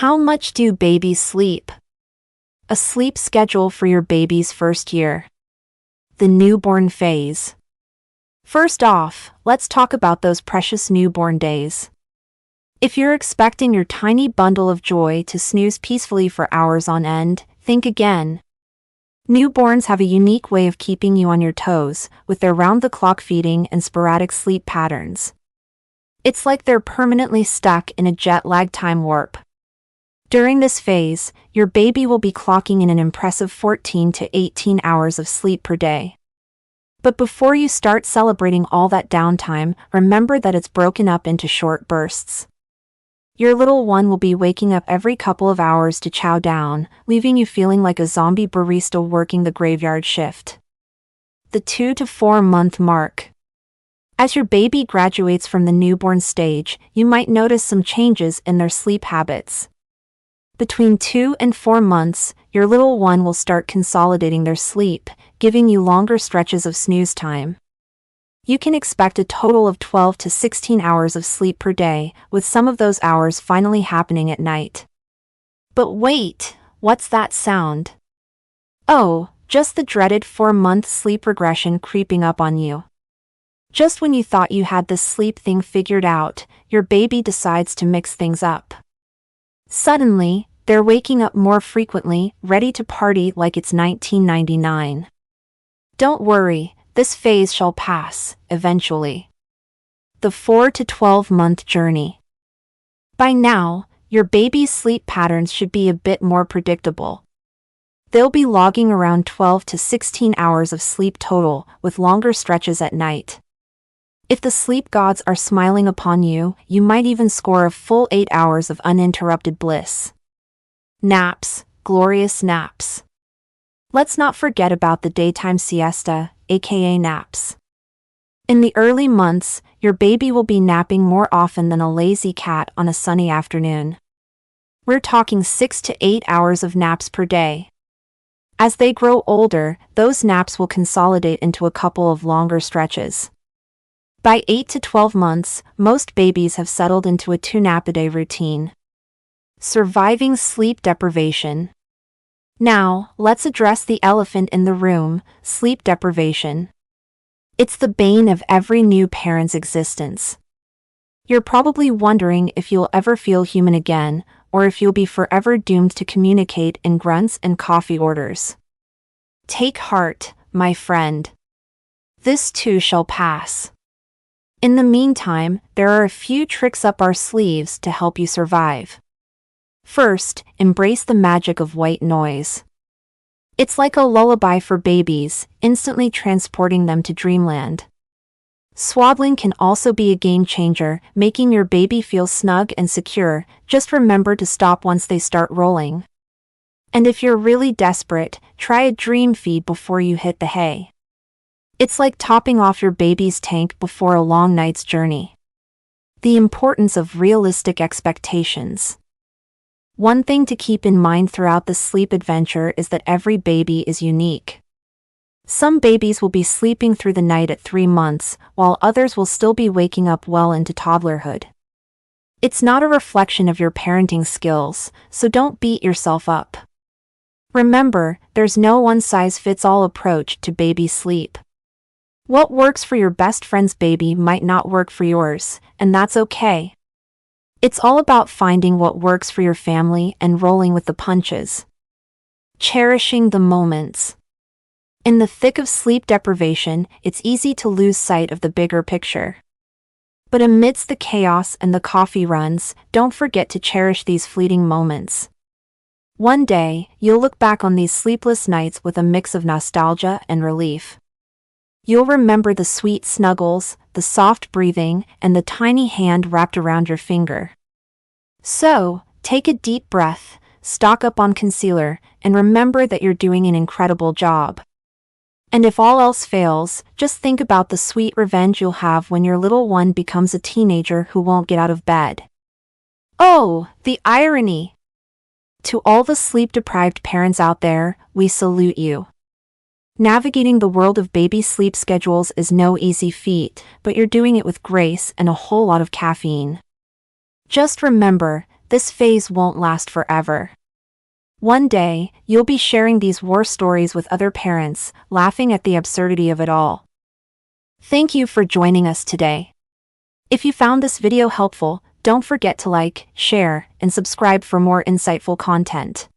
How much do babies sleep? A sleep schedule for your baby's first year. The newborn phase. First off, let's talk about those precious newborn days. If you're expecting your tiny bundle of joy to snooze peacefully for hours on end, think again. Newborns have a unique way of keeping you on your toes, with their round-the-clock feeding and sporadic sleep patterns. It's like they're permanently stuck in a jet-lag time warp. During this phase, your baby will be clocking in an impressive 14 to 18 hours of sleep per day. But before you start celebrating all that downtime, remember that it's broken up into short bursts. Your little one will be waking up every couple of hours to chow down, leaving you feeling like a zombie barista working the graveyard shift. The 2 to 4 month mark. As your baby graduates from the newborn stage, you might notice some changes in their sleep habits. Between 2 and 4 months, your little one will start consolidating their sleep, giving you longer stretches of snooze time. You can expect a total of 12 to 16 hours of sleep per day, with some of those hours finally happening at night. But wait, what's that sound? Oh, just the dreaded 4-month sleep regression creeping up on you. Just when you thought you had this sleep thing figured out, your baby decides to mix things up. Suddenly, they're waking up more frequently, ready to party like it's 1999. Don't worry, this phase shall pass, eventually. The 4 to 12 month journey. By now, your baby's sleep patterns should be a bit more predictable. They'll be logging around 12 to 16 hours of sleep total, with longer stretches at night. If the sleep gods are smiling upon you, you might even score a full 8 hours of uninterrupted bliss. Naps, glorious naps. Let's not forget about the daytime siesta, aka naps. In the early months, your baby will be napping more often than a lazy cat on a sunny afternoon. We're talking 6 to 8 hours of naps per day. As they grow older, those naps will consolidate into a couple of longer stretches. By 8 to 12 months, most babies have settled into a 2-nap-a-day routine. Surviving sleep deprivation. Now, let's address the elephant in the room, sleep deprivation. It's the bane of every new parent's existence. You're probably wondering if you'll ever feel human again, or if you'll be forever doomed to communicate in grunts and coffee orders. Take heart, my friend. This too shall pass. In the meantime, there are a few tricks up our sleeves to help you survive. First, embrace the magic of white noise. It's like a lullaby for babies, instantly transporting them to dreamland. Swaddling can also be a game changer, making your baby feel snug and secure. Just remember to stop once they start rolling. And if you're really desperate, try a dream feed before you hit the hay. It's like topping off your baby's tank before a long night's journey. The importance of realistic expectations. One thing to keep in mind throughout the sleep adventure is that every baby is unique. Some babies will be sleeping through the night at 3 months, while others will still be waking up well into toddlerhood. It's not a reflection of your parenting skills, so don't beat yourself up. Remember, there's no one-size-fits-all approach to baby sleep. What works for your best friend's baby might not work for yours, and that's okay. It's all about finding what works for your family and rolling with the punches. Cherishing the moments. In the thick of sleep deprivation, it's easy to lose sight of the bigger picture. But amidst the chaos and the coffee runs, don't forget to cherish these fleeting moments. One day, you'll look back on these sleepless nights with a mix of nostalgia and relief. You'll remember the sweet snuggles, the soft breathing, and the tiny hand wrapped around your finger. So, take a deep breath, stock up on concealer, and remember that you're doing an incredible job. And if all else fails, just think about the sweet revenge you'll have when your little one becomes a teenager who won't get out of bed. Oh, the irony! To all the sleep-deprived parents out there, we salute you. Navigating the world of baby sleep schedules is no easy feat, but you're doing it with grace and a whole lot of caffeine. Just remember, this phase won't last forever. One day, you'll be sharing these war stories with other parents, laughing at the absurdity of it all. Thank you for joining us today. If you found this video helpful, don't forget to like, share, and subscribe for more insightful content.